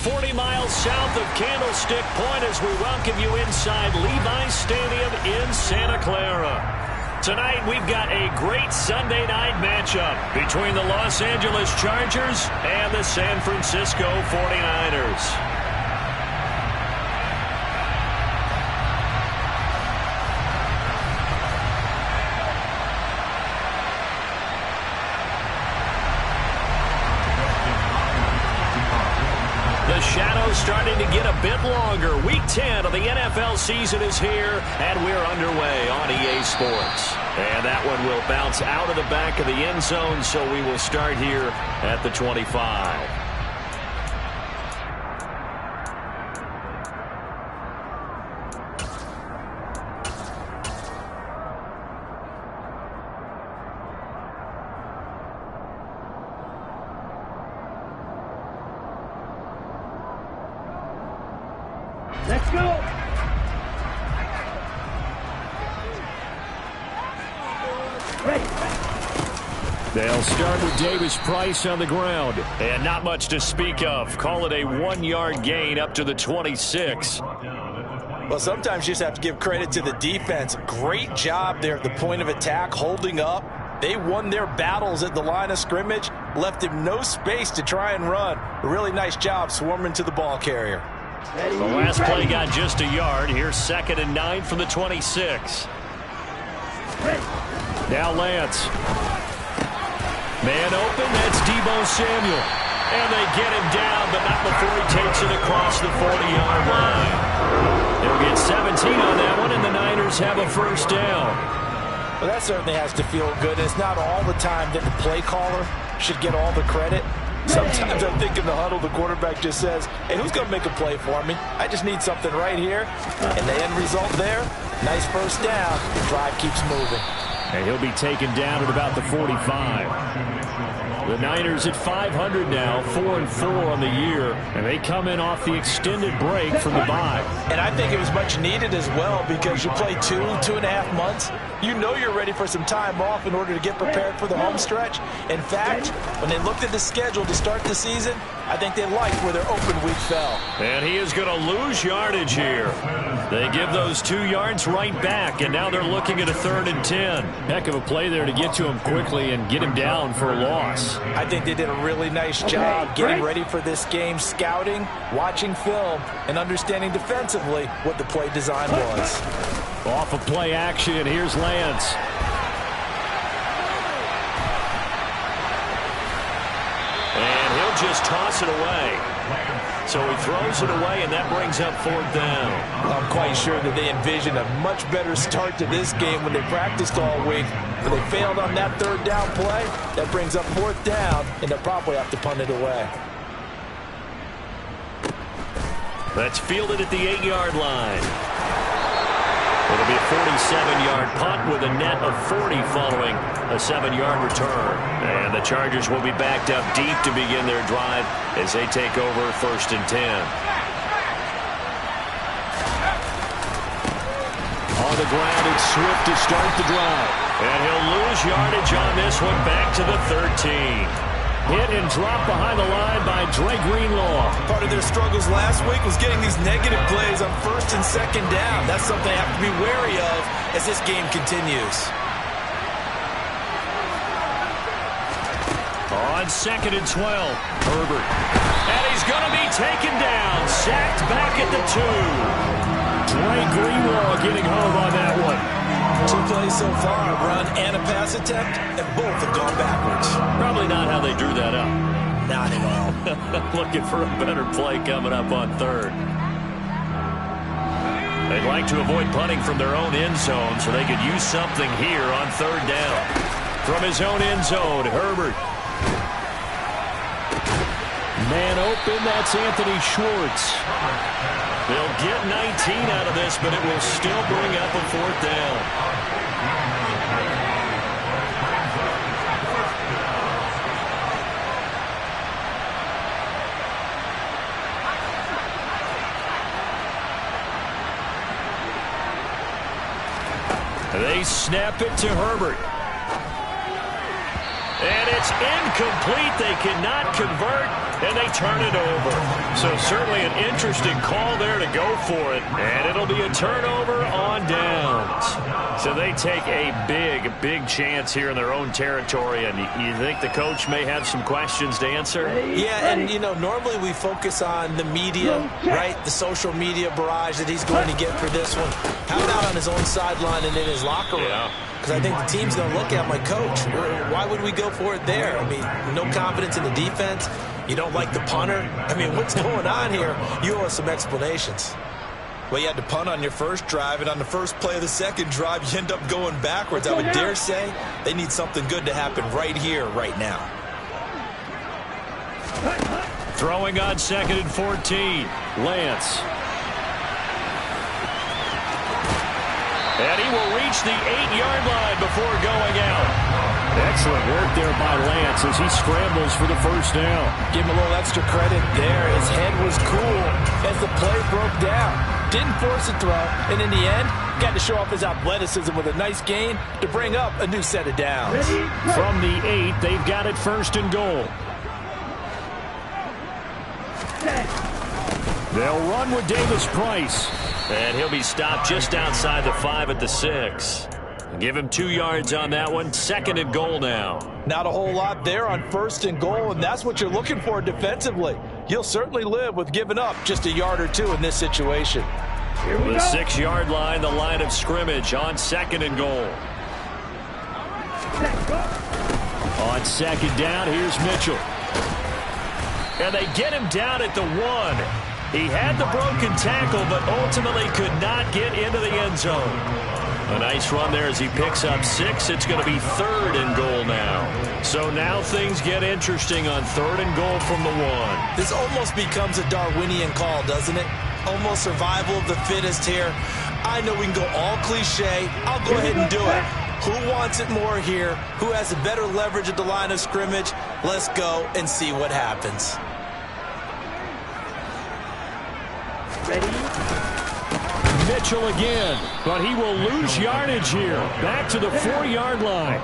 40 miles south of Candlestick Point as we welcome you inside Levi's Stadium in Santa Clara. Tonight, we've got a great Sunday night matchup between the Los Angeles Chargers and the San Francisco 49ers. The shadow's starting to get a bit longer. Week 10 of the NFL season is here, and we're underway on EA Sports. And that one will bounce out of the back of the end zone, so we will start here at the 25. Let's go. They'll start with Davis Price on the ground. And not much to speak of. Call it a 1-yard gain up to the 26. Well, sometimes you just have to give credit to the defense. Great job there at the point of attack, holding up. They won their battles at the line of scrimmage, left him no space to try and run. A really nice job swarming to the ball carrier. The last play got just a yard. Here's 2nd and 9 from the 26. Now Lance. Man open, that's Deebo Samuel. And they get him down, but not before he takes it across the 40-yard line. They'll get 17 on that one, and the Niners have a first down. Well, that certainly has to feel good. It's not all the time that the play caller should get all the credit. Sometimes I think in the huddle, the quarterback just says, hey, who's going to make a play for me? I just need something right here. And the end result there, nice first down. The drive keeps moving. And he'll be taken down at about the 45. The Niners at 500 now, 4-4 on the year, and they come in off the extended break from the bye. And I think it was much needed as well because you play 2.5 months. You know you're ready for some time off in order to get prepared for the home stretch. In fact, when they looked at the schedule to start the season, I think they liked where their open week fell. And he is going to lose yardage here. They give those 2 yards right back, and now they're looking at a 3rd and 10. Heck of a play there to get to him quickly and get him down for a loss. I think they did a really nice job getting ready for this game, scouting, watching film, and understanding defensively what the play design was. Off of play action, here's Lance. And he'll just toss it away. So he throws it away, and that brings up 4th down. I'm quite sure that they envisioned a much better start to this game when they practiced all week. But they failed on that 3rd down play. That brings up 4th down, and they'll probably have to punt it away. That's fielded at the 8-yard line. It'll be a 47-yard punt with a net of 40 following a 7-yard return. And the Chargers will be backed up deep to begin their drive as they take over 1st and 10. On the ground, it's Swift to start the drive. And he'll lose yardage on this one back to the 13. Hit and drop behind the line by Dre Greenlaw. Part of their struggles last week was getting these negative plays on 1st and 2nd down. That's something they have to be wary of as this game continues. On 2nd and 12, Herbert. And he's going to be taken down. Sacked back at the 2. Dre Greenlaw getting home on that one. 2 plays so far, a run and a pass attempt, and both have gone backwards. Probably not how they drew that up. Not at all. Looking for a better play coming up on 3rd. They'd like to avoid punting from their own end zone so they could use something here on 3rd down. From his own end zone, Herbert. Man open, that's Anthony Schwartz. They'll get 19 out of this, but it will still bring up a 4th down. They snap it to Herbert. And it's it's incomplete. They cannot convert, and they turn it over. So certainly an interesting call there to go for it. And it'll be a turnover on downs. So they take a big chance here in their own territory. And you think the coach may have some questions to answer? Yeah, and, you know, normally we focus on the media, right? The social media barrage that he's going to get for this one. How about on his own sideline and in his locker room? Because I think the team's going to look at my coach. Why would we go for it there? I mean, no confidence in the defense. You don't like the punter. I mean, what's going on here? You owe us some explanations. Well, you had to punt on your first drive, and on the first play of the second drive, you end up going backwards. I would dare say they need something good to happen right here, right now. Throwing on 2nd and 14. Lance. And he will reach the 8-yard line before going out. Excellent work there by Lance as he scrambles for the first down. Give him a little extra credit there. His head was cool as the play broke down. Didn't force a throw, and in the end, got to show off his athleticism with a nice gain to bring up a new set of downs. From the 8, they've got it 1st and goal. They'll run with Davis Price. And he'll be stopped just outside the 5 at the 6. Give him 2 yards on that one. 2nd and goal now. Not a whole lot there on 1st and goal, and that's what you're looking for defensively. You'll certainly live with giving up just a yard or 2 in this situation. The 6-yard line, the line of scrimmage on 2nd and goal. On 2nd down, here's Mitchell. And they get him down at the 1. He had the broken tackle, but ultimately could not get into the end zone. A nice run there as he picks up 6. It's going to be 3rd and goal now. So now things get interesting on 3rd and goal from the 1. This almost becomes a Darwinian call, doesn't it? Almost survival of the fittest here. I know we can go all cliche. I'll go ahead and do it. Who wants it more here? Who has a better leverage at the line of scrimmage? Let's go and see what happens. Ready? Mitchell again, but he will lose yardage here. Back to the 4-yard line.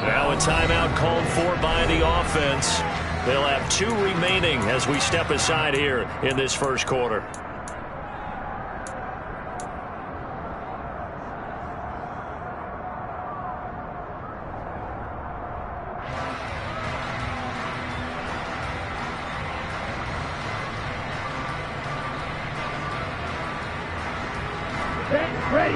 Now a timeout called for by the offense. They'll have 2 remaining as we step aside here in this first quarter. Ready.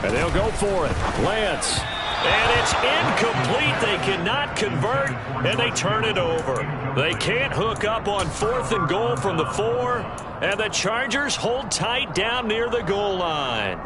And they'll go for it. Lance. And it's incomplete. They cannot convert, and they turn it over. They can't hook up on 4th and goal from the 4, and the Chargers hold tight down near the goal line.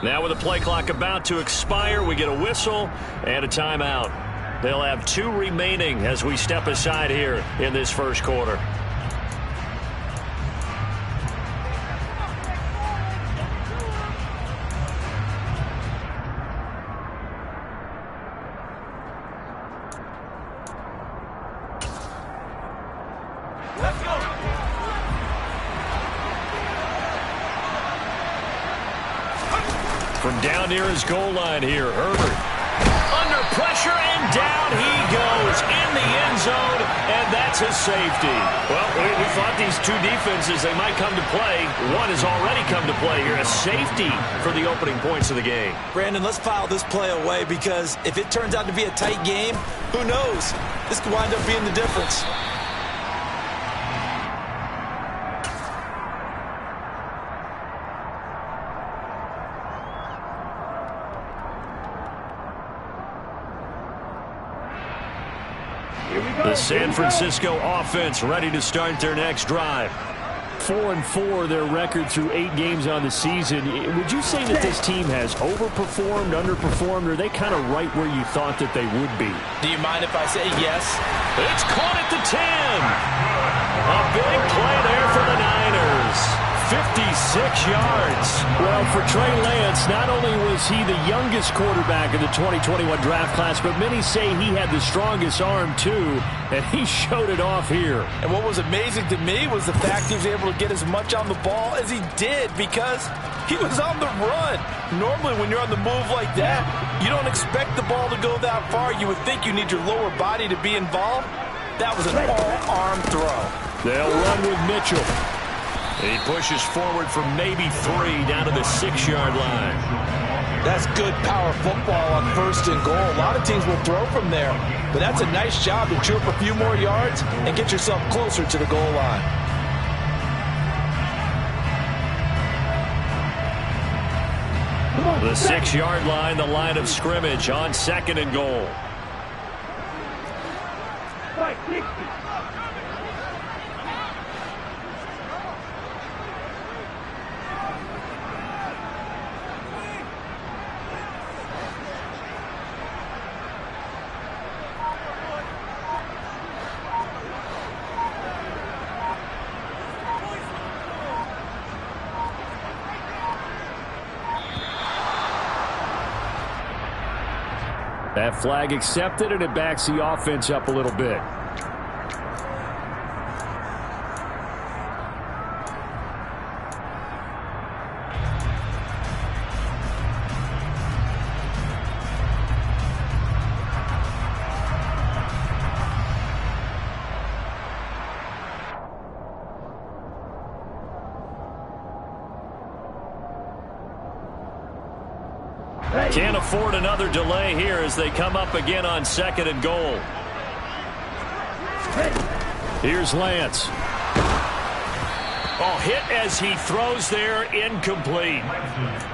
Now with the play clock about to expire, we get a whistle and a timeout. They'll have 2 remaining as we step aside here in this first quarter. Let's go. From down near his goal line here, Herbert. Under pressure, and down he goes in the end zone, and that's a safety. Well, we thought these 2 defenses, they might come to play. One has already come to play here, a safety for the opening points of the game. Brandon, let's file this play away because if it turns out to be a tight game, who knows? This could wind up being the difference. The San Francisco offense ready to start their next drive. 4-4, their record through 8 games on the season. Would you say that this team has overperformed, underperformed, or are they kind of right where you thought that they would be? Do you mind if I say yes? It's caught at the 10. A big play there for the Niners. 56 yards. Well, for Trey Lance, not only was he the youngest quarterback in the 2021 draft class, but many say he had the strongest arm, too, and he showed it off here. And what was amazing to me was the fact he was able to get as much on the ball as he did because he was on the run. Normally, when you're on the move like that, you don't expect the ball to go that far. You would think you need your lower body to be involved. That was an all-arm throw. They'll run with Mitchell. He pushes forward from maybe 3 down to the 6-yard line. That's good power football on 1st and goal. A lot of teams will throw from there, but that's a nice job to chew up a few more yards and get yourself closer to the goal line. The 6-yard line, the line of scrimmage on 2nd and goal. That flag accepted, and it backs the offense up a little bit. Can't afford another delay here as they come up again on 2nd and goal. Here's Lance. Oh, hit as he throws there, incomplete.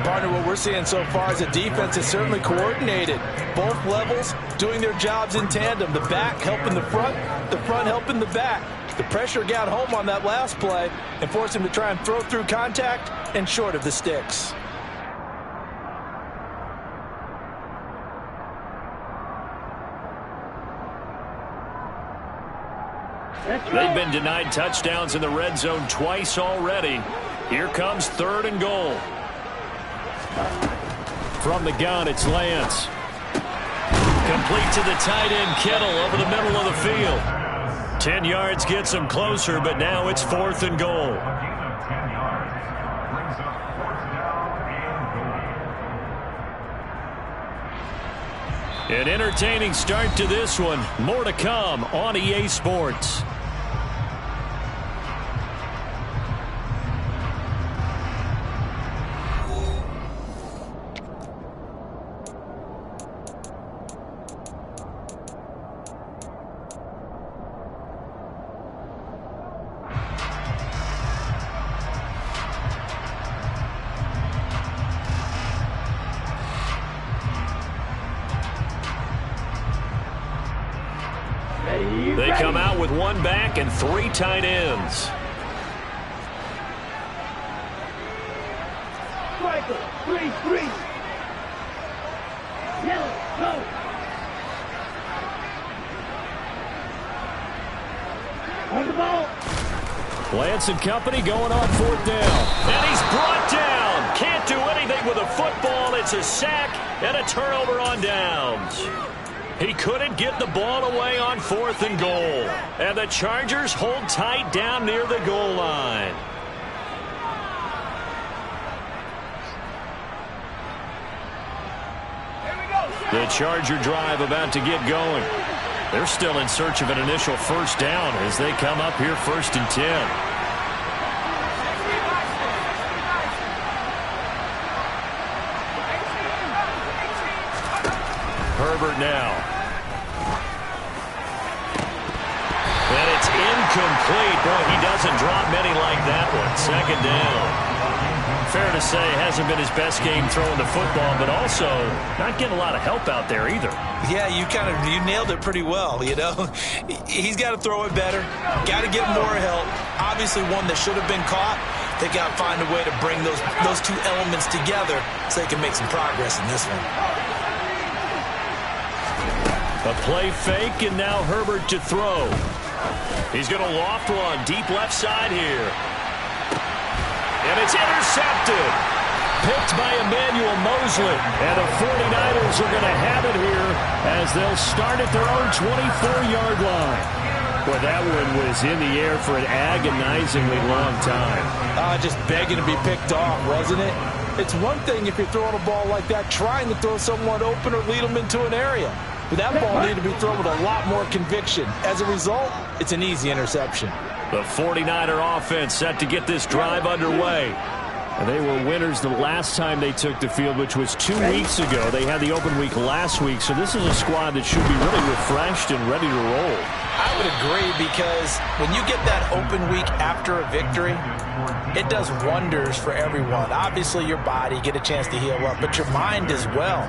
Partner, what we're seeing so far is the defense is certainly coordinated. Both levels doing their jobs in tandem. The back helping the front helping the back. The pressure got home on that last play and forced him to try and throw through contact and short of the sticks. They've been denied touchdowns in the red zone twice already. Here comes 3rd and goal. From the gun, it's Lance. Complete to the tight end, Kittle, over the middle of the field. 10 yards gets him closer, but now it's 4th and goal. An entertaining start to this one. More to come on EA Sports. They come out with 1 back and 3 tight ends. Striker, 3-3. Yellow, go. On the ball. Lance and company going on 4th down. And he's brought down. Can't do anything with a football. It's a sack and a turnover on downs. He couldn't get the ball away on 4th and goal. And the Chargers hold tight down near the goal line. The Charger drive about to get going. They're still in search of an initial 1st down as they come up here 1st and 10. Herbert now. And it's incomplete. Boy, he doesn't drop many like that one. 2nd down. fair to say hasn't been his best game throwing the football, but also not getting a lot of help out there either. Yeah, you nailed it pretty well, you know. He's got to throw it better, got to get more help. Obviously one that should have been caught. They got to find a way to bring those two elements together so they can make some progress in this one. A play fake, and now Herbert to throw. He's going to loft one deep left side here. And it's intercepted. Picked by Emmanuel Mosley. And the 49ers are going to have it here as they'll start at their own 24-yard line. Well, that one was in the air for an agonizingly long time. Just begging to be picked off, wasn't it? It's one thing if you're throwing a ball like that, trying to throw someone open or lead them into an area. But that ball needed to be thrown with a lot more conviction. As a result, it's an easy interception. The 49er offense set to get this drive underway. And they were winners the last time they took the field, which was 2 weeks ago. They had the open week last week, so this is a squad that should be really refreshed and ready to roll. I would agree, because when you get that open week after a victory, it does wonders for everyone. Obviously, your body, get a chance to heal up, but your mind as well.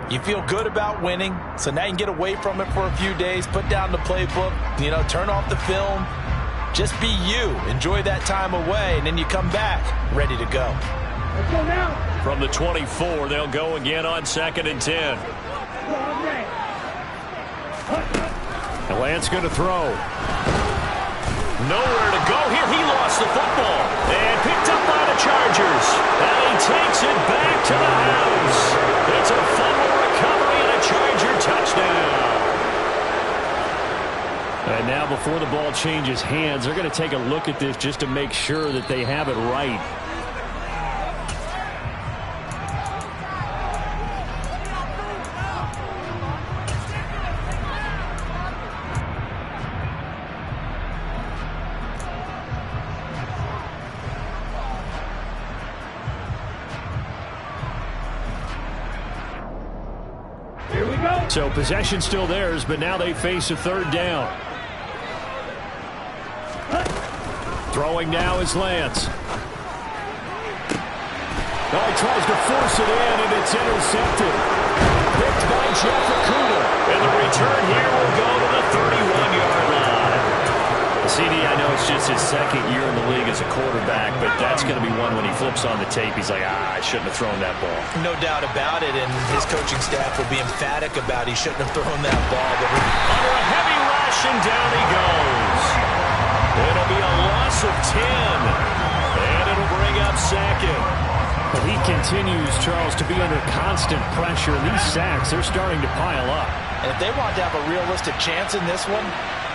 You feel good about winning, so now you can get away from it for a few days, put down the playbook, turn off the film. Just be you. Enjoy that time away, and then you come back ready to go. Let's go now. From the 24, they'll go again on 2nd and 10. And Lance going to throw. Nowhere to go here. He lost the football and picked up by the Chargers. And he takes it back to the house. It's a fumble recovery and a Charger touchdown. And now before the ball changes hands, they're going to take a look at this just to make sure that they have it right. Here we go. So possession still theirs, but now they face a 3rd down. Throwing now is Lance. Oh, he tries to force it in, and it's intercepted. Picked by Jeff Okudah. And the return here will go to the 31-yard line. CD, I know it's just his 2nd year in the league as a quarterback, but that's going to be one when he flips on the tape. He's like, I shouldn't have thrown that ball. No doubt about it, and his coaching staff will be emphatic about he shouldn't have thrown that ball. But under a heavy rush, and down he goes. It'll be a loss of 10, and it'll bring up 2nd. But he continues, Charles, to be under constant pressure, and these sacks, they're starting to pile up. And if they want to have a realistic chance in this one,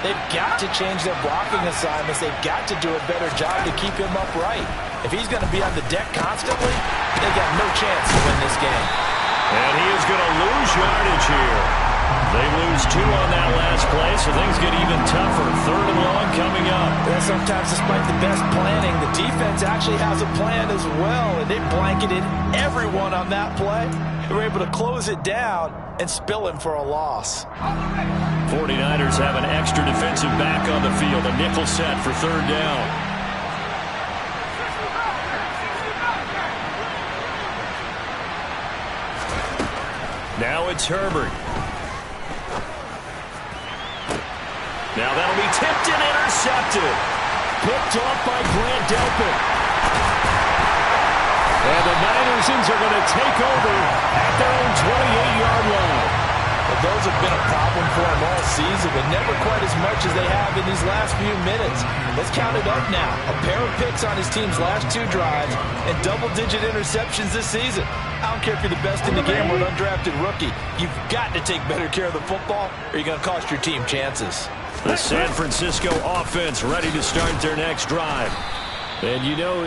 they've got to change their blocking assignments. They've got to do a better job to keep him upright. If he's going to be on the deck constantly, they got no chance to win this game. And he is going to lose yardage here. They lose 2 on that last play, so things get even tougher. 3rd and long coming up. Well, sometimes despite the best planning, the defense actually has a plan as well, and they blanketed everyone on that play. They were able to close it down and spill him for a loss. 49ers have an extra defensive back on the field. A nickel set for 3rd down. Now it's Herbert. Now that'll be tipped and intercepted. Picked off by Grant Delpit. And the Niners are going to take over at their own 28-yard line. Well, those have been a problem for him all season, but never quite as much as they have in these last few minutes. Let's count it up now. A pair of picks on his team's last 2 drives and double-digit interceptions this season. I don't care if you're the best in the game or an undrafted rookie. You've got to take better care of the football or you're going to cost your team chances. The San Francisco offense ready to start their next drive. And,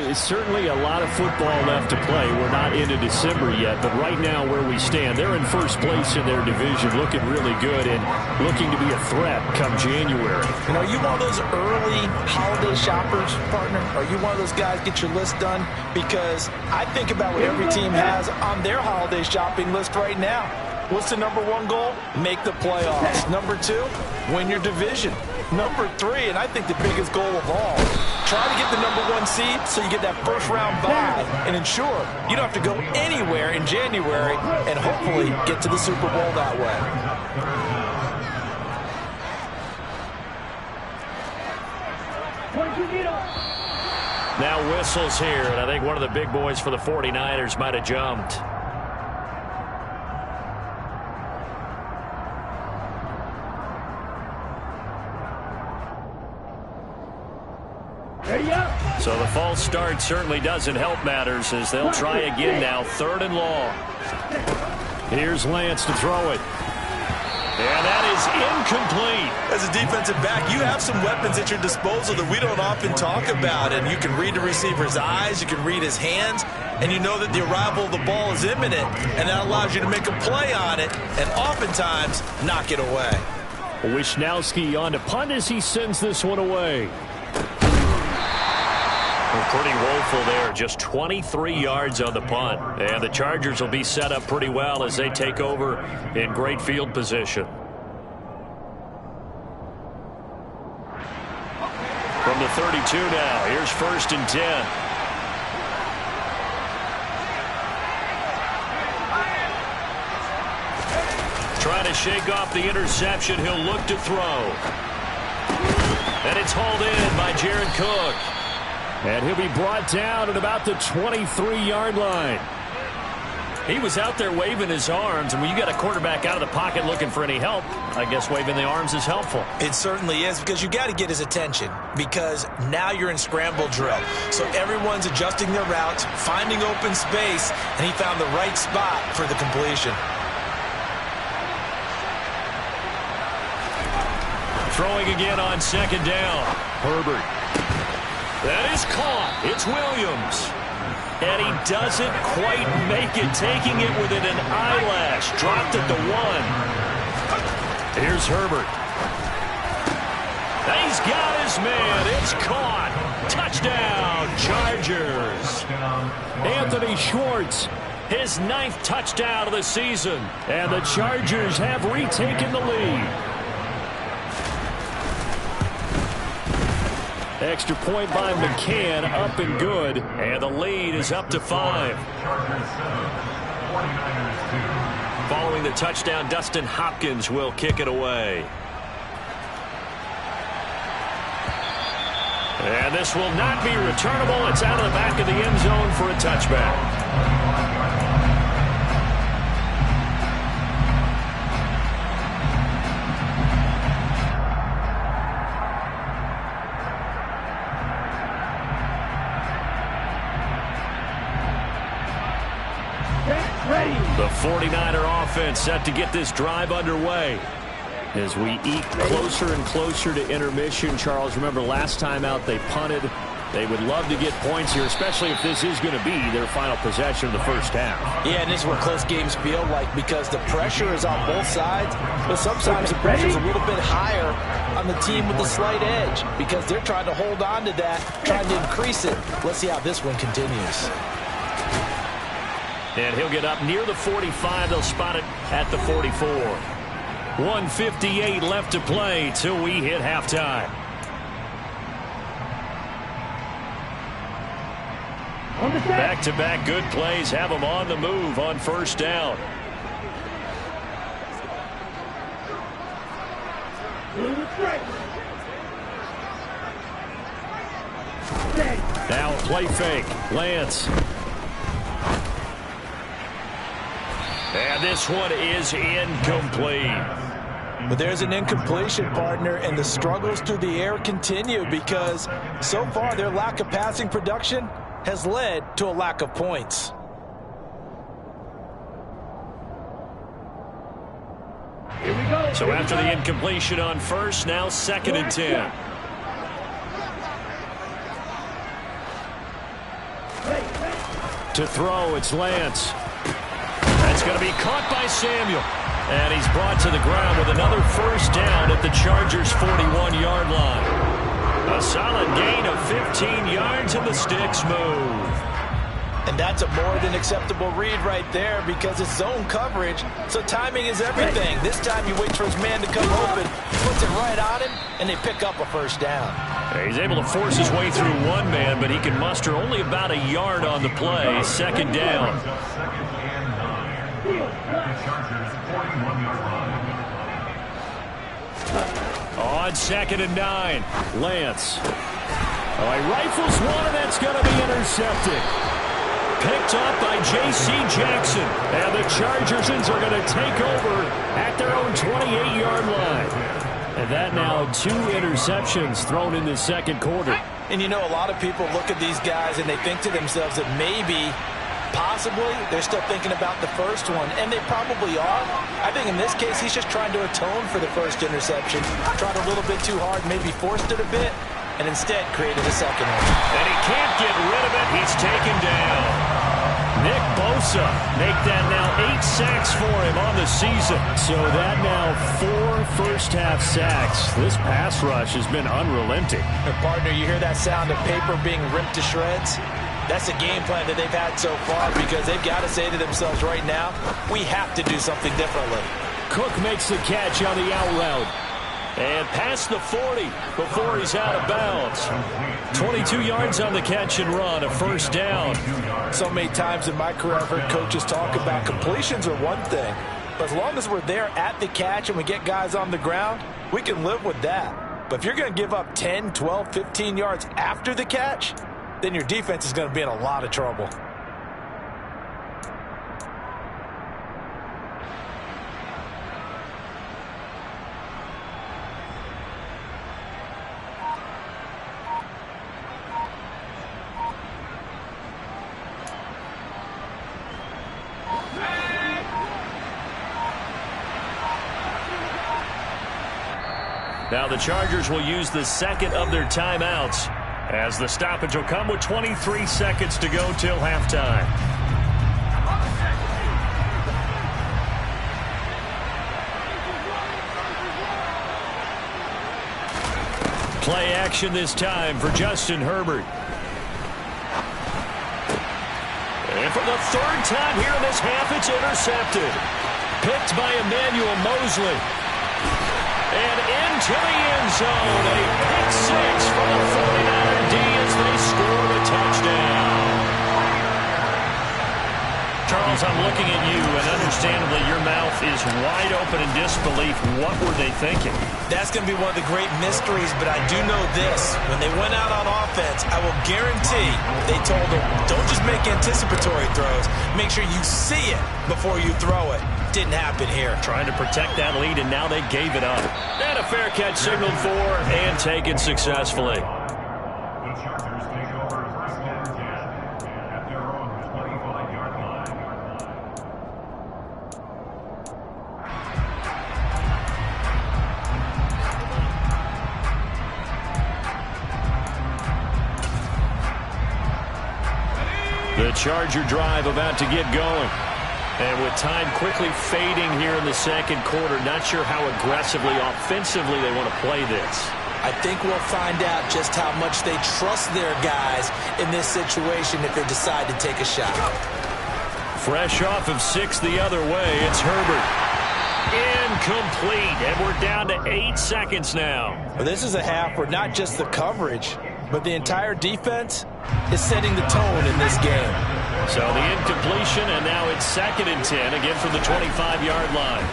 it's certainly a lot of football left to play. We're not into December yet, but right now where we stand, they're in first place in their division, looking really good and looking to be a threat come January. Are you one of those early holiday shoppers, partner? Are you one of those guys get your list done? Because I think about what every team has on their holiday shopping list right now. What's the #1 goal? Make the playoffs. #2, win your division. Number 3, and I think the biggest goal of all, try to get the number 1 seed so you get that first-round bye and ensure you don't have to go anywhere in January and hopefully get to the Super Bowl that way. Now whistles here, and I think one of the big boys for the 49ers might have jumped. So the false start certainly doesn't help matters as they'll try again now, 3rd and long. Here's Lance to throw it. And that is incomplete. As a defensive back, you have some weapons at your disposal that we don't often talk about. And you can read the receiver's eyes, you can read his hands, and you know that the arrival of the ball is imminent. And that allows you to make a play on it and oftentimes knock it away. Wisnowski on to punt as he sends this one away. Pretty woeful there, just 23 yards on the punt. And the Chargers will be set up pretty well as they take over in great field position. From the 32 now, here's 1st and 10. Trying to shake off the interception, he'll look to throw. And it's hauled in by Jared Cook. And he'll be brought down at about the 23-yard line. He was out there waving his arms, and when you got a quarterback out of the pocket looking for any help, I guess waving the arms is helpful. It certainly is, because you got to get his attention, because now you're in scramble drill. So everyone's adjusting their routes, finding open space, and he found the right spot for the completion. Throwing again on 2nd down. Herbert. That is caught. It's Williams. And he doesn't quite make it, taking it within an eyelash. Dropped at the 1. Here's Herbert. He's got his man. It's caught. Touchdown, Chargers. Anthony Schwartz, his 9th touchdown of the season. And the Chargers have retaken the lead. Extra point by McCann, up and good, and the lead is up to 5. Following the touchdown, Dustin Hopkins will kick it away. And this will not be returnable. It's out of the back of the end zone for a touchback. The 49er offense set to get this drive underway. As we eat closer and closer to intermission, Charles, remember last time out they punted. They would love to get points here, especially if this is going to be their final possession of the first half. Yeah, and this is what close games feel like because the pressure is on both sides, but sometimes the pressure is a little bit higher on the team with the slight edge because they're trying to hold on to that, trying to increase it. Let's see how this one continues. And he'll get up near the 45. They'll spot it at the 44. 1:58 left to play till we hit halftime. Back-to-back good plays have them on the move on first down. Now a play fake. Lance. And this one is incomplete. But there's an incompletion, partner, and the struggles through the air continue because so far their lack of passing production has led to a lack of points. Here we go. So after the incompletion on first, now 2nd and 10. To throw, it's Lance. That's going to be caught by Samuel. And he's brought to the ground with another first down at the Chargers' 41-yard line. A solid gain of 15 yards, and the sticks move. And That's a more than acceptable read right there because it's zone coverage, so timing is everything. This time you wait for his man to come open, puts it right on him, and they pick up a first down. He's able to force his way through one man, but he can muster only about a yard on the play. Second down. On 2nd and 9, Lance. Oh, he rifles one, and that's going to be intercepted. Picked up by J.C. Jackson. And the Chargers are going to take over at their own 28-yard line. And that now 2 interceptions thrown in the second quarter. And you know, a lot of people look at these guys and they think to themselves that maybe, possibly, they're still thinking about the first one. And they probably are. I think in this case, he's just trying to atone for the first interception. Tried a little bit too hard, maybe forced it a bit, and instead created a second one. And he can't get rid of it. He's taken down. Nick Bosa make that now 8 sacks for him on the season. So that now 4 first-half sacks. This pass rush has been unrelenting. And partner, you hear that sound of paper being ripped to shreds? That's the game plan that they've had so far because they've got to say to themselves right now, we have to do something differently. Cook makes the catch on the out route. And past the 40 before he's out of bounds. 22 yards on the catch and run, a first down. So many times in my career I've heard coaches talk about completions are one thing. But as long as we're there at the catch and we get guys on the ground, we can live with that. But if you're going to give up 10, 12, 15 yards after the catch, then your defense is going to be in a lot of trouble. Now the Chargers will use the second of their timeouts as the stoppage will come with 23 seconds to go till halftime. Play action this time for Justin Herbert. And for the 3rd time here in this half, it's intercepted. Picked by Emmanuel Mosley. And into the end zone, a pick 6 for the 49er D as they score the touchdown. Charles, I'm looking at you, and understandably your mouth is wide open in disbelief. What were they thinking? That's going to be one of the great mysteries, but I do know this. When they went out on offense, I will guarantee they told them, don't just make anticipatory throws. Make sure you see it before you throw it. Didn't happen here. Trying to protect that lead, and now they gave it up. And a fair catch signaled for and taken successfully. The Chargers take over 1st and 10 at their own 25-yard line. The Charger drive about to get going. And with time quickly fading here in the second quarter, not sure how aggressively, offensively they want to play this. I think we'll find out just how much they trust their guys in this situation if they decide to take a shot. Fresh off of 6 the other way, it's Herbert. Incomplete, and we're down to 8 seconds now. Well, this is a half where not just the coverage, but the entire defense is setting the tone in this game. So the incompletion, and now it's 2nd and 10, again from the 25-yard line.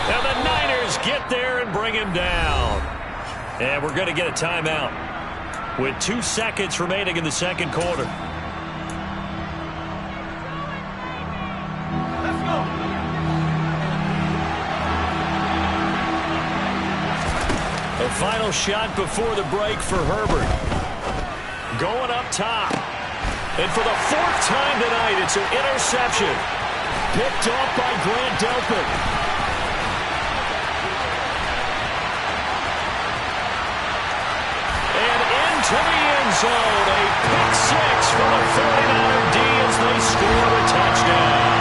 And the Niners get there and bring him down. And we're going to get a timeout with 2 seconds remaining in the second quarter. Let's go. A final shot before the break for Herbert. Going up top. And for the 4th time tonight, it's an interception. Picked off by Grant Delpit. And into the end zone, a pick 6 for the 49er D as they score a touchdown.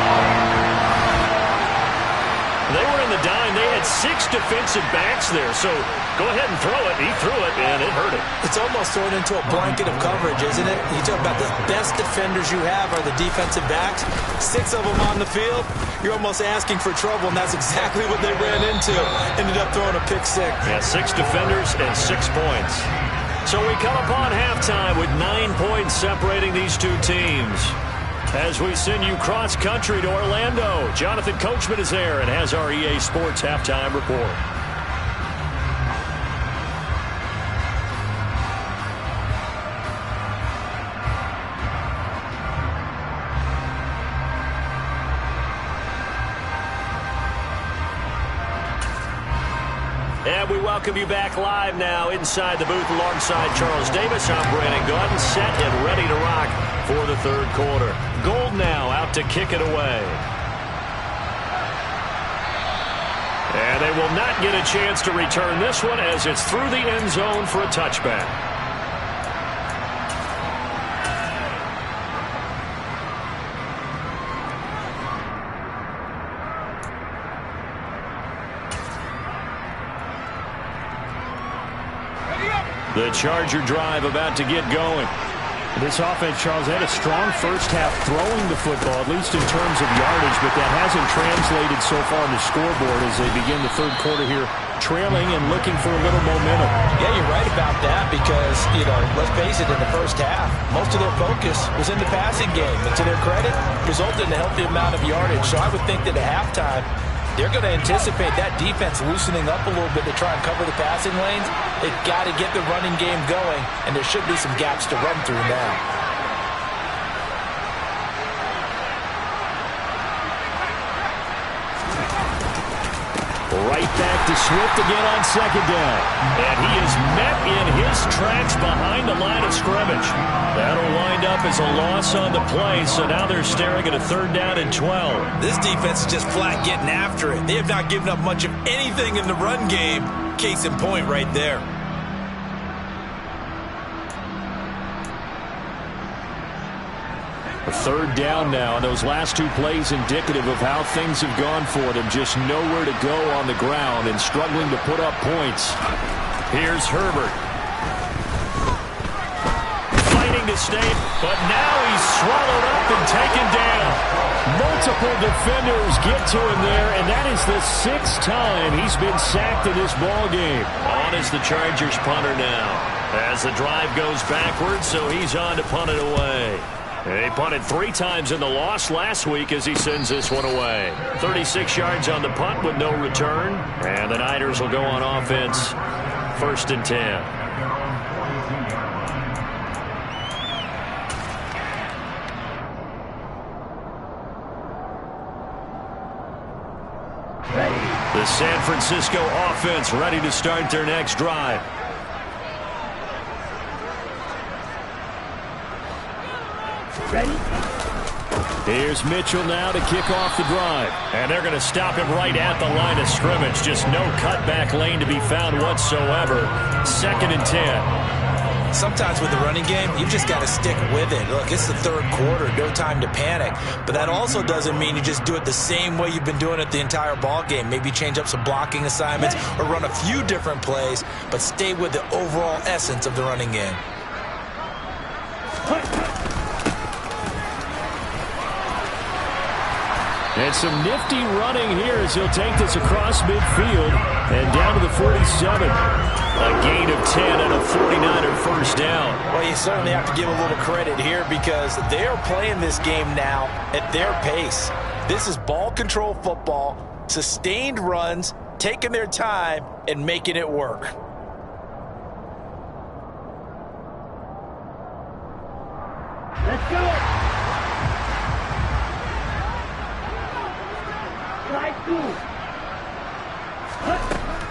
They were in the dime. They had had 6 defensive backs there, so go ahead and throw it. He threw it, and it hurt him. It's almost thrown into a blanket of coverage, isn't it? You talk about the best defenders you have are the defensive backs. 6 of them on the field. You're almost asking for trouble, and that's exactly what they ran into. Ended up throwing a pick-6. Yeah, 6 defenders and 6 points. So we come upon halftime with 9 points separating these two teams. As we send you cross-country to Orlando, Jonathan Coachman is there and has our EA Sports halftime report. And we welcome you back live now inside the booth alongside Charles Davis. I'm Brandon Gaudin, set and ready to rock for the third quarter. Gold now out to kick it away. And they will not get a chance to return this one as it's through the end zone for a touchback. The Charger drive about to get going. This offense, Charles, had a strong first half throwing the football, at least in terms of yardage, but that hasn't translated so far on the scoreboard as they begin the third quarter here, trailing and looking for a little momentum. Yeah, you're right about that because, let's face it, in the first half, most of their focus was in the passing game. And to their credit, resulted in a healthy amount of yardage. So I would think that at halftime, they're going to anticipate that defense loosening up a little bit to try and cover the passing lanes. They've got to get the running game going, and there should be some gaps to run through now. Right back to Swift again on second down. And he is met in his tracks behind the line of scrimmage. That'll wind up as a loss on the play, so now they're staring at a 3rd down and 12. This defense is just flat getting after it. They have not given up much of anything in the run game. Case in point right there. A 3rd down now, and those last 2 plays indicative of how things have gone for them. Just nowhere to go on the ground and struggling to put up points. Here's Herbert. Fighting to stay, but now he's swallowed up and taken down. Multiple defenders get to him there, and that is the 6th time he's been sacked in this ball game. On is the Chargers punter now. As the drive goes backwards, so he's on to punt it away. He punted 3 times in the loss last week as he sends this one away. 36 yards on the punt with no return. And the Niners will go on offense. 1st and 10. The San Francisco offense ready to start their next drive. Ready? Here's Mitchell now to kick off the drive. And they're going to stop him right at the line of scrimmage. Just no cutback lane to be found whatsoever. 2nd and 10. Sometimes with the running game, you've just got to stick with it. Look, it's the 3rd quarter, no time to panic. But that also doesn't mean you just do it the same way you've been doing it the entire ball game. Maybe change up some blocking assignments or run a few different plays, but stay with the overall essence of the running game. And some nifty running here as he'll take this across midfield and down to the 47. A gain of 10 and a 49er first down. Well, you certainly have to give a little credit here because they're playing this game now at their pace. This is ball control football, sustained runs, taking their time and making it work. Let's go!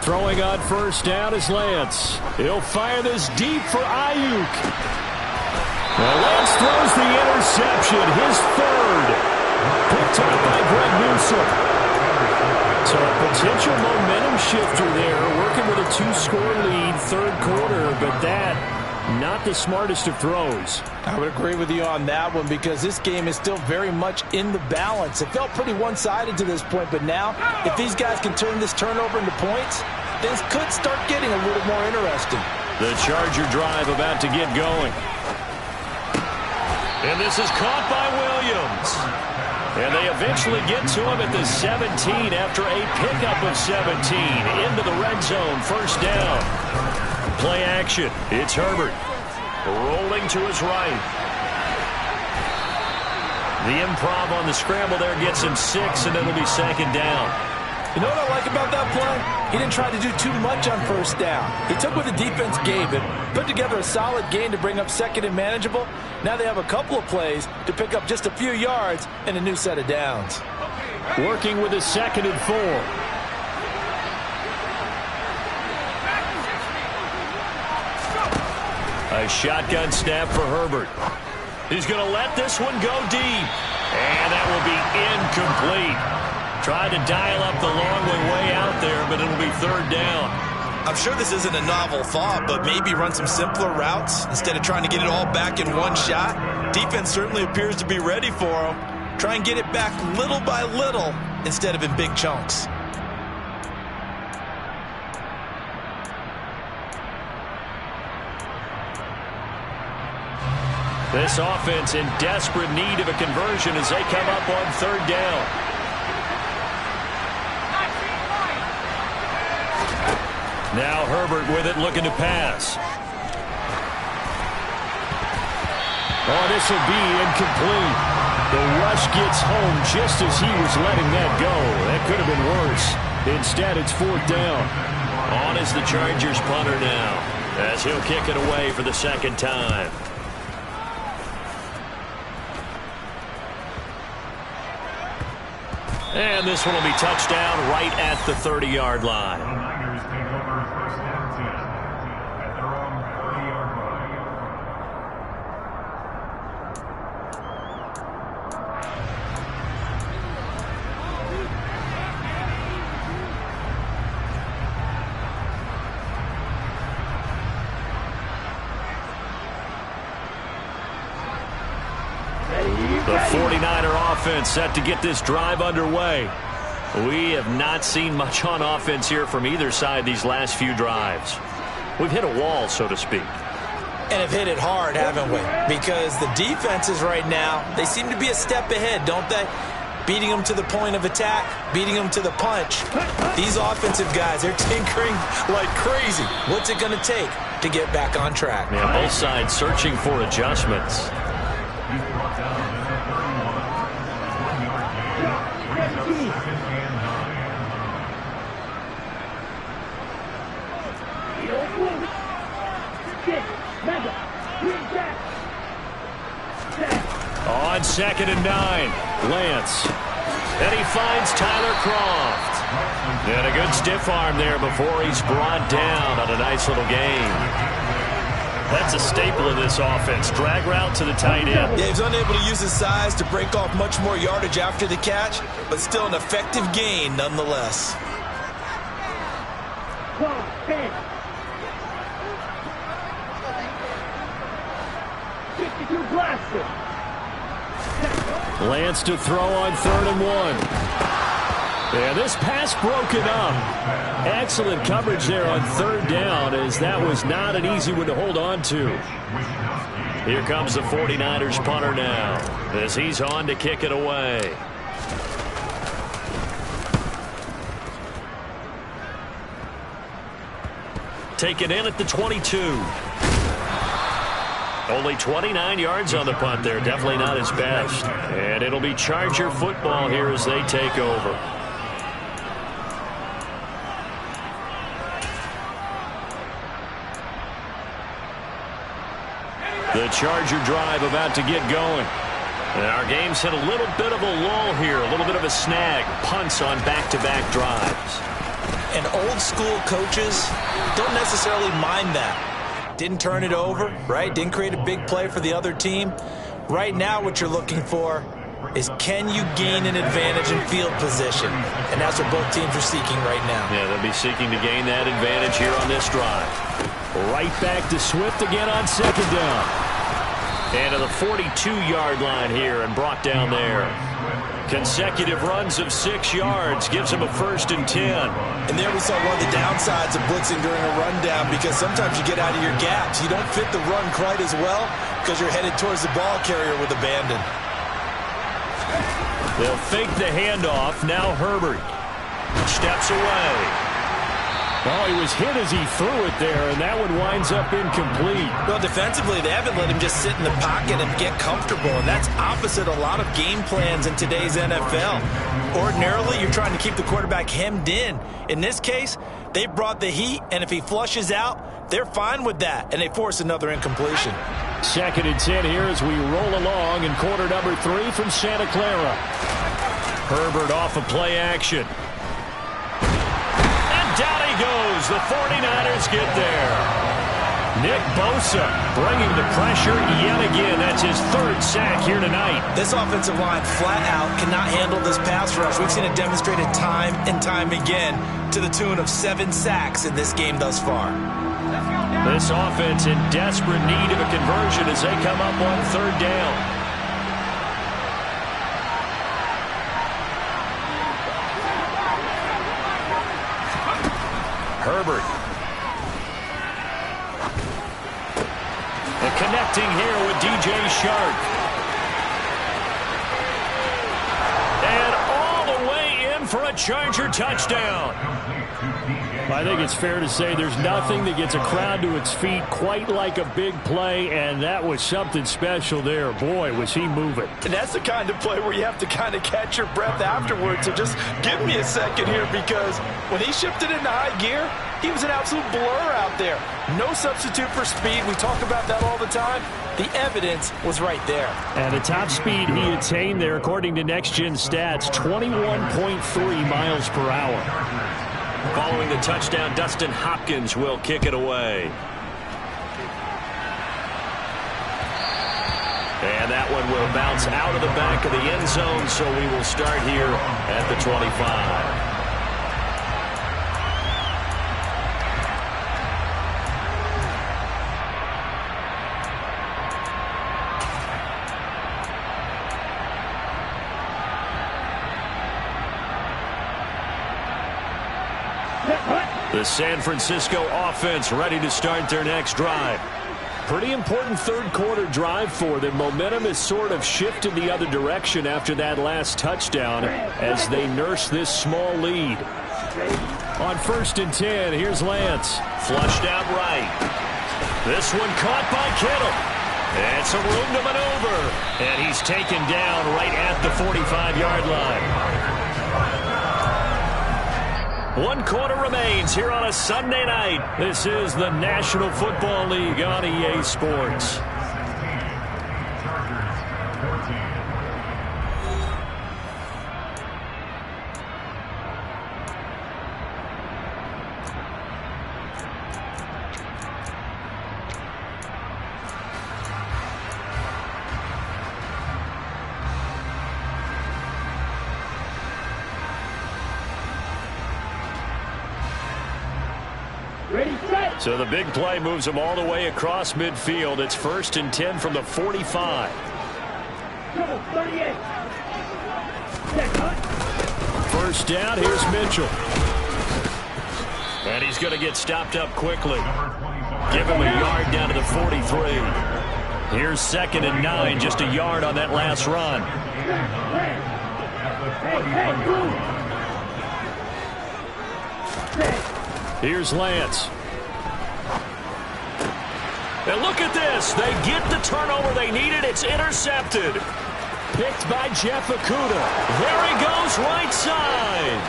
Throwing on first down is Lance. He'll fire this deep for Ayuk. Well, Lance throws the interception, his 3rd. Picked up by Greg Newsome. So a potential momentum shifter there, working with a 2-score lead, 3rd quarter, but that Not the smartest of throws. I would agree with you on that one because this game is still very much in the balance. It felt pretty one-sided to this point, but now if these guys can turn this turnover into points, things could start getting a little more interesting. The Charger drive about to get going. And this is caught by Williams. And they eventually get to him at the 17 after a pickup of 17 into the red zone. First down. Play action. It's Herbert. Rolling to his right. The improv on the scramble there gets him 6, and it'll be second down. You know what I like about that play? He didn't try to do too much on first down. He took what the defense gave him, put together a solid gain to bring up second and manageable. Now they have a couple of plays to pick up just a few yards and a new set of downs. Working with a 2nd and 4. A shotgun snap for Herbert. He's going to let this one go deep. And that will be incomplete. Tried to dial up the long way out there, but it'll be third down. I'm sure this isn't a novel thought, but maybe run some simpler routes instead of trying to get it all back in one shot. Defense certainly appears to be ready for him. Try and get it back little by little instead of in big chunks. This offense in desperate need of a conversion as they come up on third down. Now Herbert with it, looking to pass. Oh, this will be incomplete. The rush gets home just as he was letting that go. That could have been worse. Instead, it's fourth down. On is the Chargers punter now, as he'll kick it away for the second time. And this one will be touchdown right at the 30-yard line. The Niners take over first and 10 at their own 30-yard line. The 49er offense set to get this drive underway. We have not seen much on offense here from either side these last few drives. We've hit a wall, so to speak. And have hit it hard, haven't we? Because the defenses right now, they seem to be a step ahead, don't they? Beating them to the point of attack, beating them to the punch. These offensive guys, they're tinkering like crazy. What's it going to take to get back on track? Yeah, both sides searching for adjustments. He's brought down at the 31. 1-yard gain. Brings up second and 9. On 2nd and 9, Lance. And he finds Tyler Kroft. And a good stiff arm there before he's brought down on a nice little gain. That's a staple of this offense. Drag route to the tight end. Yeah, he's unable to use his size to break off much more yardage after the catch, but still an effective gain nonetheless. Lance to throw on 3rd and 1. Yeah, this pass broken up. Excellent coverage there on 3rd down, as that was not an easy one to hold on to. Here comes the 49ers punter now, as he's on to kick it away. Taken in at the 22. Only 29 yards on the punt there. Definitely not his best. And it'll be Charger football here as they take over. The Charger drive about to get going. And our game's hit a little bit of a lull here. A little bit of a snag. Punts on back-to-back drives. And old school coaches don't necessarily mind that. Didn't turn it over, right? Didn't create a big play for the other team. Right now what you're looking for is, can you gain an advantage in field position? And that's what both teams are seeking right now. Yeah, they'll be seeking to gain that advantage here on this drive. Right back to Swift again on second down. And to the 42-yard line here and brought down there. Consecutive runs of 6 yards gives him a 1st and 10. And there we saw one of the downsides of blitzing during a rundown, because sometimes you get out of your gaps. You don't fit the run quite as well because you're headed towards the ball carrier with abandon. They'll fake the handoff. Now Herbert steps away. Oh, he was hit as he threw it there, and that one winds up incomplete. Well, defensively, they haven't let him just sit in the pocket and get comfortable, and that's opposite a lot of game plans in today's NFL. Ordinarily, you're trying to keep the quarterback hemmed in. In this case, they brought the heat, and if he flushes out, they're fine with that, and they force another incompletion. 2nd and 10 here as we roll along in quarter number 3 from Santa Clara. Herbert off of play action. Down he goes. The 49ers get there. Nick Bosa bringing the pressure yet again. That's his 3rd sack here tonight. This offensive line flat out cannot handle this pass rush. We've seen it demonstrated time and time again to the tune of 7 sacks in this game thus far. This offense in desperate need of a conversion as they come up on 3rd down. Herbert. And connecting here with DJ Shark. And all the way in for a Charger touchdown. I think it's fair to say there's nothing that gets a crowd to its feet quite like a big play, and that was something special there. Boy, was he moving. And that's the kind of play where you have to kind of catch your breath afterwards. So just give me a second here, because when he shifted into high gear, he was an absolute blur out there. No substitute for speed. We talk about that all the time. The evidence was right there. And the top speed he attained there, according to Next Gen Stats, 21.3 miles per hour. Following the touchdown, Dustin Hopkins will kick it away. And that one will bounce out of the back of the end zone, so we will start here at the 25. The San Francisco offense ready to start their next drive. Pretty important 3rd quarter drive for them. Momentum has sort of shifted the other direction after that last touchdown as they nurse this small lead. On 1st and 10, here's Lance. Flushed out right. This one caught by Kittle. And some room to maneuver. And he's taken down right at the 45-yard line. 1 quarter remains here on a Sunday night. This is the National Football League on EA Sports. So the big play moves them all the way across midfield. It's 1st and 10 from the 45. First down, here's Mitchell. And he's going to get stopped up quickly. Give him a yard down to the 43. Here's 2nd and 9, just a yard on that last run. Here's Lance. And look at this. They get the turnover they needed. It's intercepted. Picked by Jeff Okudah. There he goes, right side.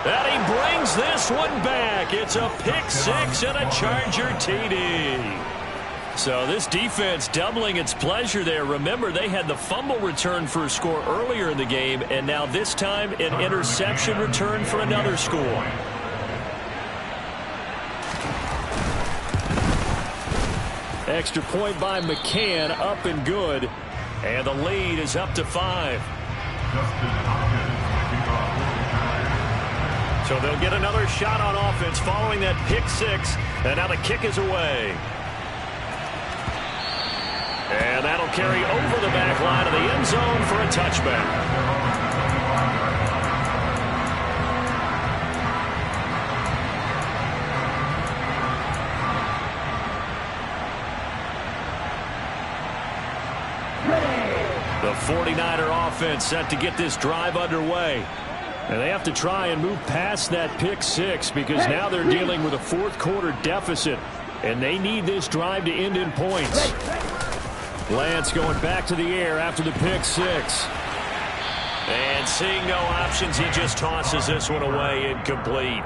And he brings this one back. It's a pick 6 and a Charger TD. So this defense doubling its pleasure there. Remember, they had the fumble return for a score earlier in the game, and now this time an interception return for another score. Extra point by McCann, up and good. And the lead is up to 5. So they'll get another shot on offense following that pick 6. And now the kick is away. And that'll carry over the back line of the end zone for a touchback. The 49er offense set to get this drive underway. And they have to try and move past that pick six because now they're dealing with a fourth quarter deficit. And they need this drive to end in points. Lance going back to the air after the pick six. And seeing no options, he just tosses this one away, incomplete.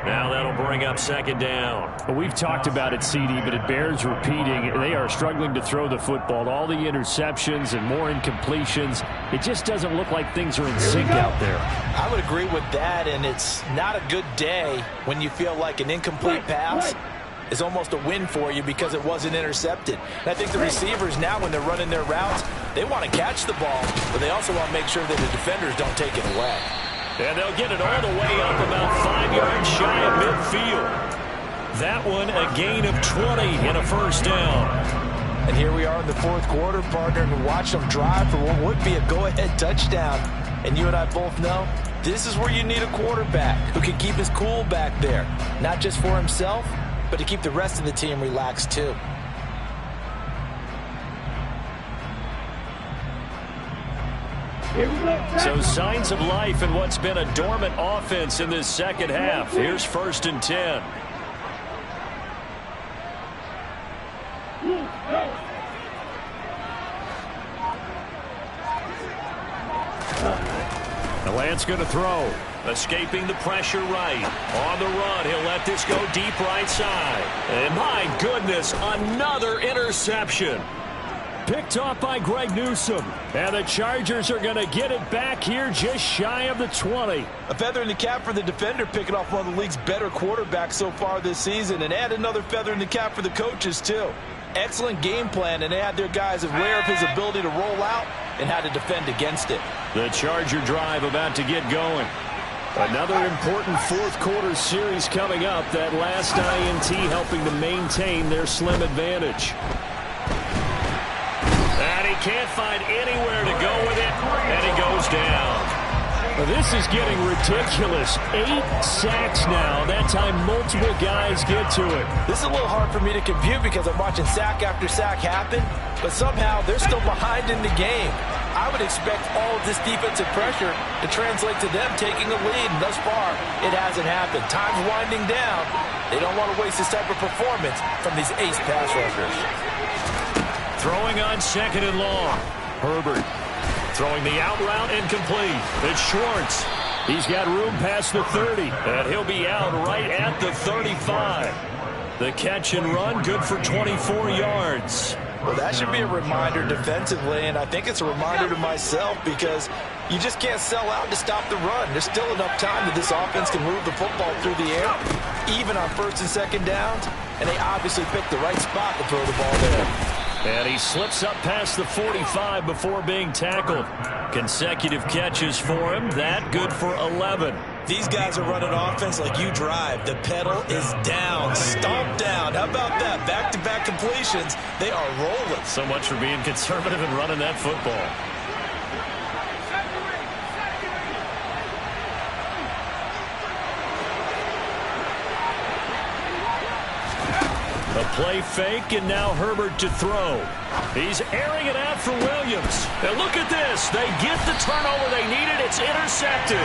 Now that'll bring up second down. Well, we've talked about it, CD, but it bears repeating. They are struggling to throw the football. All the interceptions and more incompletions. It just doesn't look like things are in sync out there. I would agree with that, and it's not a good day when you feel like an incomplete pass is almost a win for you because it wasn't intercepted. And I think the receivers now, when they're running their routes, they want to catch the ball, but they also want to make sure that the defenders don't take it away. And they'll get it all the way up about 5 yards shy of midfield. That one a gain of 20 and a first down. And here we are in the fourth quarter, partner, and watch them drive for what would be a go-ahead touchdown. And you and I both know this is where you need a quarterback who can keep his cool back there, not just for himself, but to keep the rest of the team relaxed too. So signs of life in what's been a dormant offense in this second half. Here's 1st and 10. The Lance going to throw. Escaping the pressure right. On the run, he'll let this go deep right side. And my goodness, another interception. Picked off by Greg Newsome. And the Chargers are going to get it back here just shy of the 20. A feather in the cap for the defender, picking off one of the league's better quarterbacks so far this season. And add another feather in the cap for the coaches, too. Excellent game plan, and they had their guys aware of his ability to roll out and how to defend against it. The Charger drive about to get going. Another important fourth quarter series coming up. That last INT helping to maintain their slim advantage. And he can't find anywhere to go with it, and he goes down. Well, this is getting ridiculous. 8 sacks now. That time multiple guys get to it. This is a little hard for me to compute because I'm watching sack after sack happen, but somehow they're still behind in the game. I would expect all of this defensive pressure to translate to them taking a lead, and thus far, it hasn't happened. Time's winding down. They don't want to waste this type of performance from these ace pass rushers. Throwing on 2nd and long. Herbert throwing the out route incomplete. It's Schwartz. He's got room past the 30. And he'll be out right at the 35. The catch and run good for 24 yards. Well, that should be a reminder defensively, and I think it's a reminder to myself because you just can't sell out to stop the run. There's still enough time that this offense can move the football through the air, even on 1st and 2nd downs, and they obviously picked the right spot to throw the ball there. And he slips up past the 45 before being tackled. Consecutive catches for him. That good for 11. These guys are running offense like you drive. The pedal is down, stomped down. How about that? Back-to-back completions. They are rolling. So much for being conservative and running that football. A play fake, and now Herbert to throw. He's airing it out for Williams. And look at this. They get the turnover they needed. It's intercepted.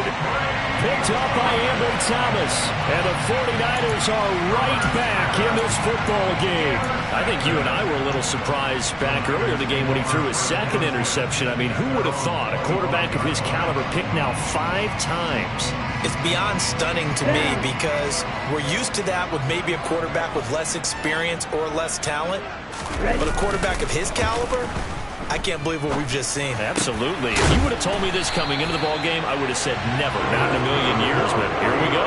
Picked up by Ambry Thomas. And the 49ers are right back in this football game. I think you and I were a little surprised back earlier in the game when he threw his 2nd interception. I mean, who would have thought a quarterback of his caliber picked now 5 times? It's beyond stunning to me because we're used to that with maybe a quarterback with less experience or less talent. But a quarterback of his caliber, I can't believe what we've just seen. Absolutely. If you would have told me this coming into the ball game, I would have said never, not in a million years, but here we go.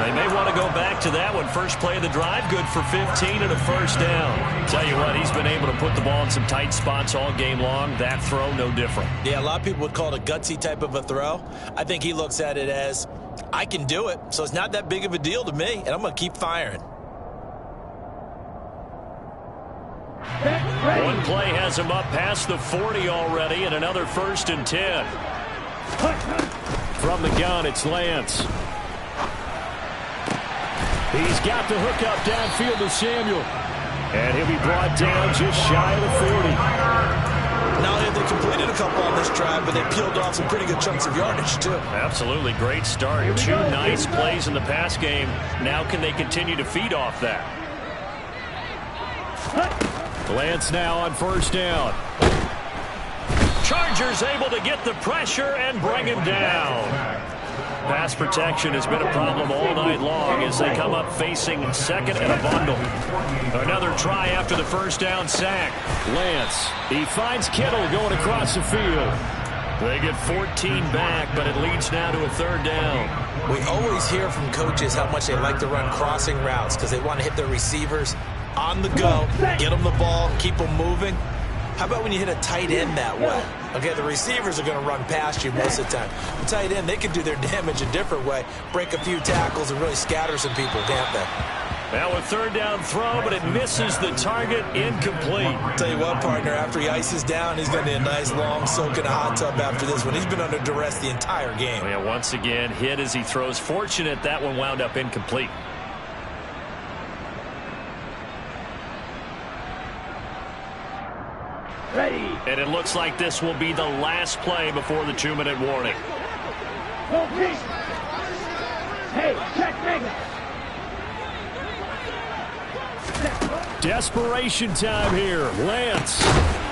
They may want to go back to that one. First play of the drive, good for 15 and a first down. Tell you what, he's been able to put the ball in some tight spots all game long. That throw, no different. Yeah, a lot of people would call it a gutsy type of a throw. I think he looks at it as, I can do it, so it's not that big of a deal to me, and I'm going to keep firing. play has him up past the 40 already, and another 1st and 10. From the gun, it's Lance. He's got the hook up downfield to Samuel. And he'll be brought down just shy of the 40. Not only have they completed a couple on this drive, but they peeled off some pretty good chunks of yardage, too. Absolutely great start. 2 nice plays in the pass game. Now can they continue to feed off that? Lance now on 1st down. Chargers able to get the pressure and bring him down. Pass protection has been a problem all night long as they come up facing 2nd and a bundle. Another try after the 1st down sack. Lance, he finds Kittle going across the field. They get 14 back, but it leads now to a 3rd down. We always hear from coaches how much they like to run crossing routes because they want to hit their receivers on the go, get them the ball, keep them moving. How about when you hit a tight end that way? Okay, the receivers are going to run past you most of the time. The tight end, they can do their damage a different way, break a few tackles and really scatter some people, can't they? Now a 3rd down throw, but it misses the target, incomplete. Tell you what, partner, after he ices down, he's going to need a nice long soak in a hot tub after this one. He's been under duress the entire game. Yeah, once again, hit as he throws. Fortunate that one wound up incomplete. Ready. And it looks like this will be the last play before the 2-minute warning. Okay. Hey, check nigga. Desperation time here. Lance.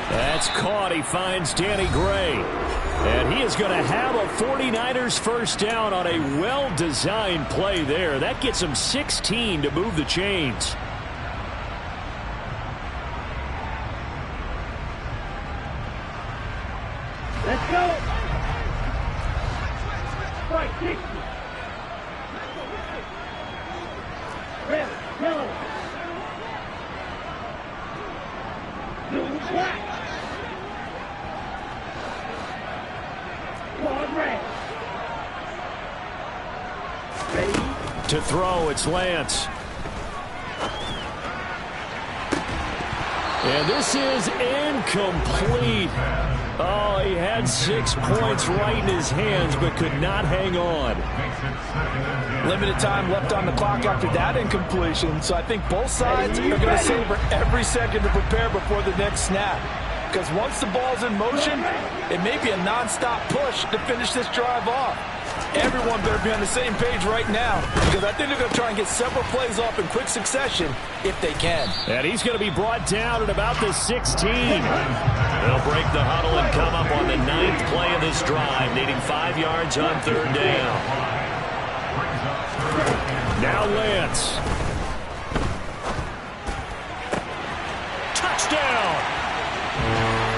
That's caught. He finds Danny Gray. And he is going to have a 49ers 1st down on a well-designed play there. That gets him 16 to move the chains. Let's go. Strike 60. Red, yellow. Blue, black. Quad red. Ready. To throw, it's Lance. And this is incomplete. Oh, he had 6 points right in his hands, but could not hang on. Limited time left on the clock after that incompletion, so I think both sides are going to savor every second to prepare before the next snap. Because once the ball's in motion, it may be a nonstop push to finish this drive off. Everyone better be on the same page right now, because I think they're going to try and get several plays off in quick succession if they can. And he's going to be brought down at about the 16. They'll break the huddle and come up on the 9th play of this drive, needing 5 yards on 3rd down. Now Lance. Touchdown!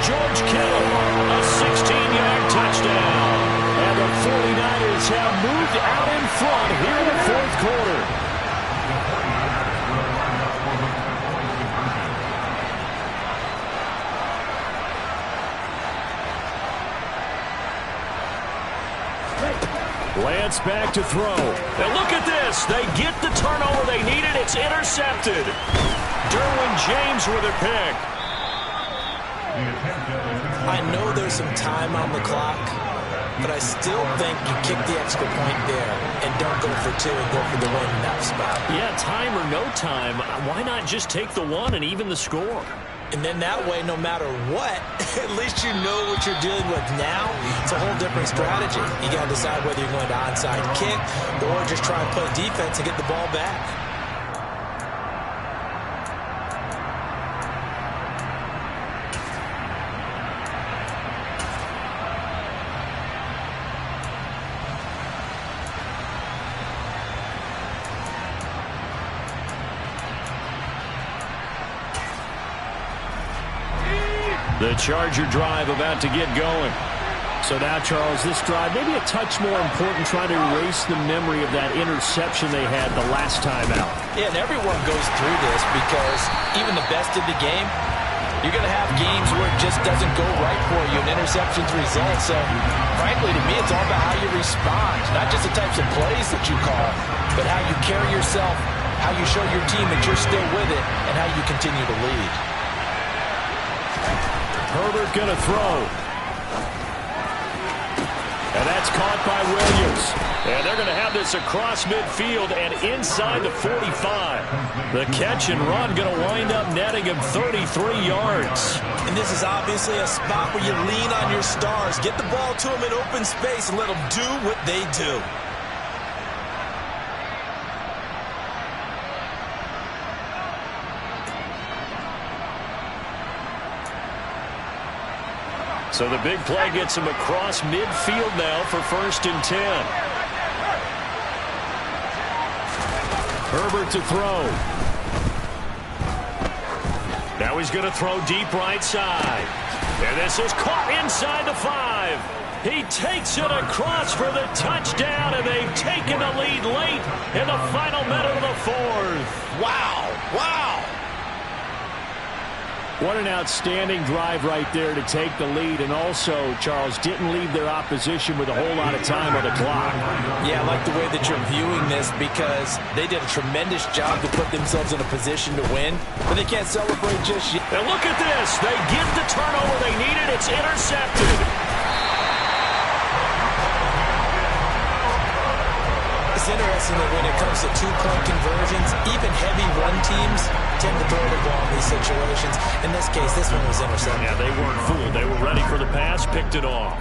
George Kittle, a 16-yard touchdown. And the 49ers have moved out in front here in the 4th quarter. Lance back to throw. And look at this. They get the turnover they needed. It's intercepted. Derwin James with a pick. I know there's some time on the clock, but I still think you kick the extra point there and don't go for 2 and go for the win in that spot. Yeah, time or no time, why not just take the 1 and even the score? And then that way, no matter what, at least you know what you're dealing with now. It's a whole different strategy. You got to decide whether you're going to onside kick or just try and play defense and get the ball back. The Charger drive about to get going. So now, Charles, this drive maybe a touch more important, trying to erase the memory of that interception they had the last time out. Yeah, and everyone goes through this because even the best in the game, you're going to have games where it just doesn't go right for you, and interceptions result. So, frankly, to me, it's all about how you respond, not just the types of plays that you call, but how you carry yourself, how you show your team that you're still with it, and how you continue to lead. Herbert going to throw. And that's caught by Williams. And they're going to have this across midfield and inside the 45. The catch and run going to wind up netting him 33 yards. And this is obviously a spot where you lean on your stars. Get the ball to them in open space and let them do what they do. So the big play gets him across midfield now for 1st and 10. Herbert to throw. Now he's going to throw deep right side. And this is caught inside the 5. He takes it across for the touchdown, and they've taken the lead late in the final minute of the 4th. Wow. Wow. What an outstanding drive right there to take the lead, and also, Charles, didn't leave their opposition with a whole lot of time on the clock. Yeah, I like the way that you're viewing this because they did a tremendous job to put themselves in a position to win, but they can't celebrate just yet. And look at this. They get the turnover they needed. It's intercepted. It's interesting that when it comes to two-point conversions, even heavy run teams tend to throw the ball in these situations. In this case, this one was intercepted. Yeah, they weren't fooled. They were ready for the pass, picked it off.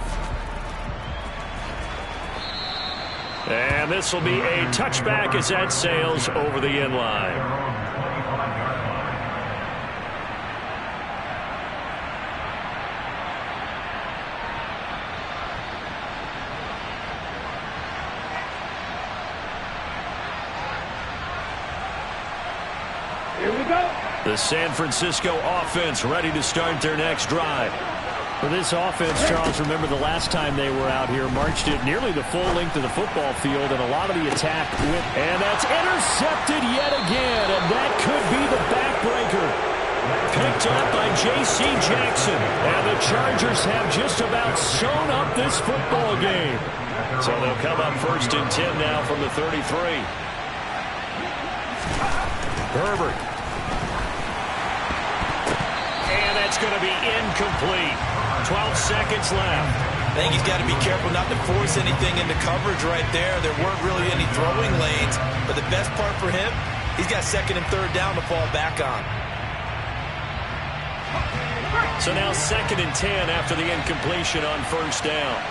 And this will be a touchback as that sails over the end line. Here we go. The San Francisco offense ready to start their next drive. For this offense, Charles, remember the last time they were out here, marched it nearly the full length of the football field, and a lot of the attack went. And that's intercepted yet again, and that could be the backbreaker. Picked up by J.C. Jackson, and the Chargers have just about sewn up this football game. So they'll come up 1st and 10 now from the 33. Herbert. And that's going to be incomplete. 12 seconds left. I think he's got to be careful not to force anything into coverage right there. There weren't really any throwing lanes, but the best part for him, he's got 2nd and 3rd down to fall back on. So now 2nd and 10 after the incompletion on 1st down.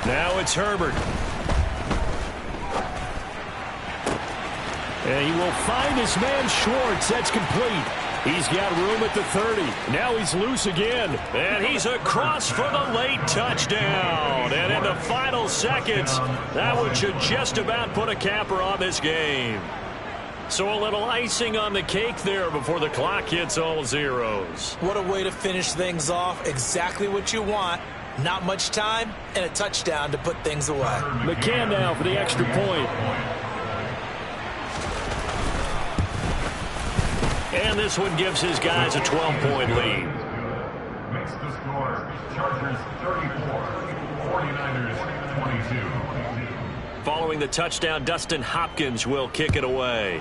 Now it's Herbert. And he will find his man Schwartz. That's complete. He's got room at the 30. Now he's loose again. And he's across for the late touchdown. And in the final seconds, that one should just about put a capper on this game. So a little icing on the cake there before the clock hits all zeros. What a way to finish things off. Exactly what you want. Not much time and a touchdown to put things away. McCann now for the extra point. And this one gives his guys a 12-point lead. Makes the score. Chargers 34, 49ers 22. Following the touchdown, Dustin Hopkins will kick it away.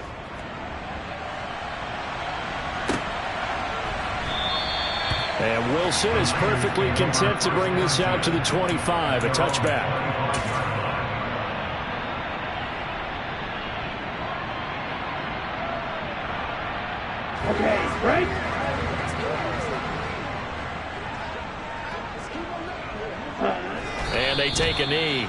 And Wilson is perfectly content to bring this out to the 25, a touchback. Okay, break. And they take a knee.